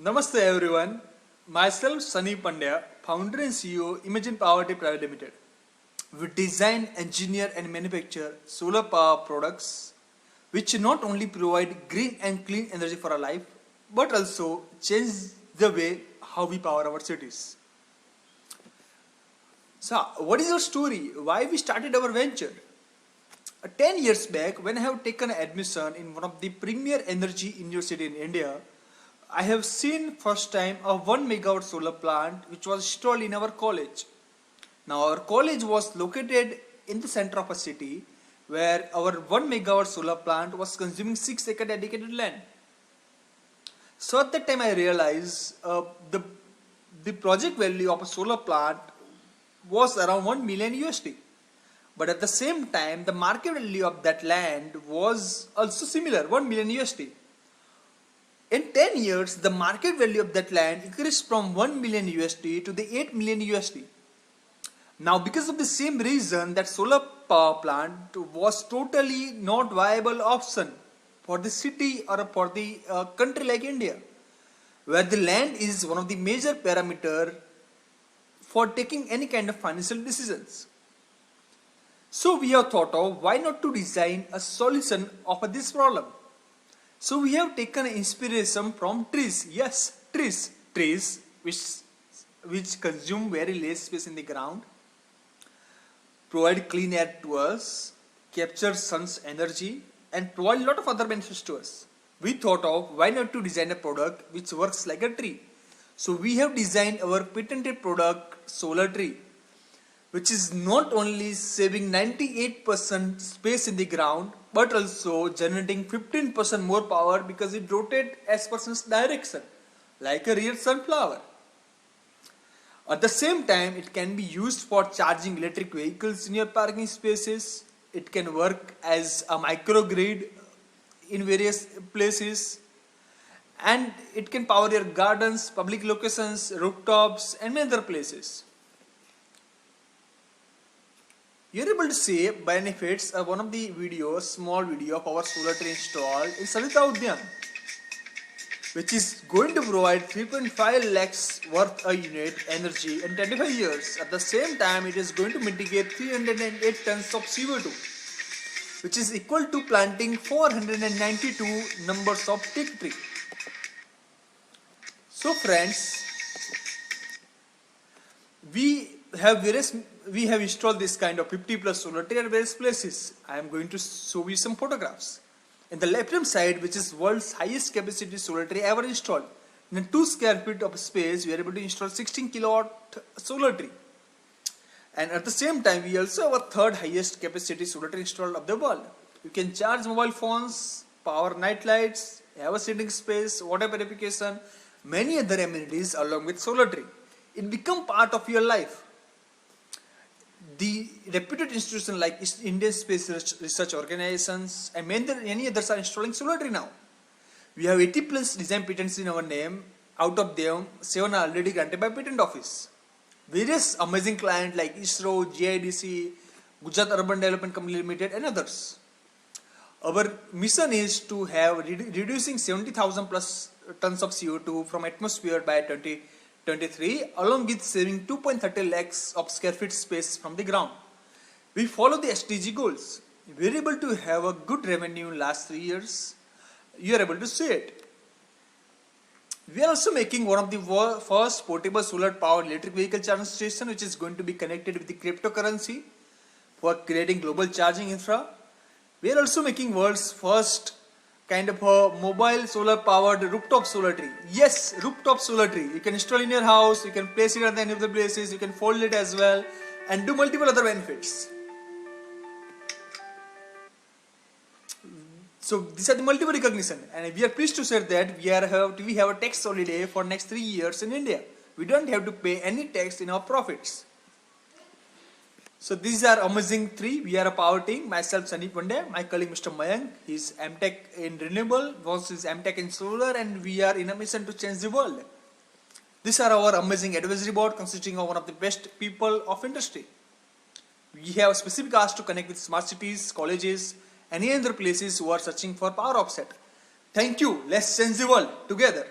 Namaste everyone. Myself Sunny Pandya, founder and CEO Imagine Power Tech Private Limited. We design, engineer and manufacture solar power products which not only provide green and clean energy for our life but also change the way how we power our cities. So what is our story? Why we started our venture? 10 years back when I have taken admission in one of the premier energy university in India, I have seen first time a 1 megawatt solar plant which was installed in our college. Now our college was located in the center of a city where our 1 megawatt solar plant was consuming 6 acre dedicated land. So at that time I realized the project value of a solar plant was around 1 million USD. But at the same time the market value of that land was also similar, 1 million USD. In 10 years, the market value of that land increased from 1 million USD to the 8 million USD. Now, because of the same reason that solar power plant was totally not viable option for the city or for the country like India, where the land is one of the major parameter for taking any kind of financial decisions. So we have thought of why not to design a solution of this problem. So we have taken inspiration from trees. Yes, trees which consume very less space in the ground, provide clean air to us, capture sun's energy and provide a lot of other benefits to us. We thought of why not to design a product which works like a tree. So we have designed our patented product Solar Tree, which is not only saving 98% space in the ground but also generating 15% more power because it rotates as per sun's direction like a real sunflower. At the same time, it can be used for charging electric vehicles in your parking spaces. It can work as a microgrid in various places, and it can power your gardens, public locations, rooftops and many other places. You are able to see benefits of one of the videos, small video of our solar tree installed in Salita Udyan, which is going to provide 3.5 lakhs worth a unit energy in 25 years. At the same time, it is going to mitigate 308 tons of CO2, which is equal to planting 492 numbers of teak tree. So friends, we have installed this kind of 50 plus solar tree at various places. I am going to show you some photographs. In the left hand side, which is world's highest capacity solar tree ever installed, in 2 square feet of space we are able to install 16 kilowatt solar tree. And at the same time we also have a third highest capacity solar tree installed of the world. You can charge mobile phones, power night lights, have a sitting space, water purification, many other amenities along with solar tree. It becomes part of your life. The reputed institutions like Indian Space Research Organizations and many others are installing solar tree now. We have 80 plus design patents in our name. Out of them, 7 are already granted by Patent Office. Various amazing clients like ISRO, GIDC, Gujarat Urban Development Company Limited and others. Our mission is to have reducing 70,000 plus tons of CO2 from atmosphere by 2023, along with saving 2.30 lakhs of square feet space from the ground. We follow the SDG goals. We are able to have a good revenue in last 3 years. You are able to see it. We are also making one of the first portable solar powered electric vehicle charging station, which is going to be connected with the cryptocurrency for creating global charging infra. We are also making world's first kind of a mobile solar powered rooftop solar tree. Yes, rooftop solar tree. You can install in your house, you can place it at any of the places, you can fold it as well and do multiple other benefits. So these are the multiple recognition, and we are pleased to say that we have a tax holiday for next 3 years in India. We don't have to pay any tax in our profits. So these are amazing 3. We are a power team. Myself Sunny Pandya, my colleague Mr. Mayank. He is MTech in renewable, Vos is MTech in solar, and we are in a mission to change the world. These are our amazing advisory board consisting of one of the best people of industry. We have specific ask to connect with smart cities, colleges, and any other places who are searching for power offset. Thank you. Let's change the world together.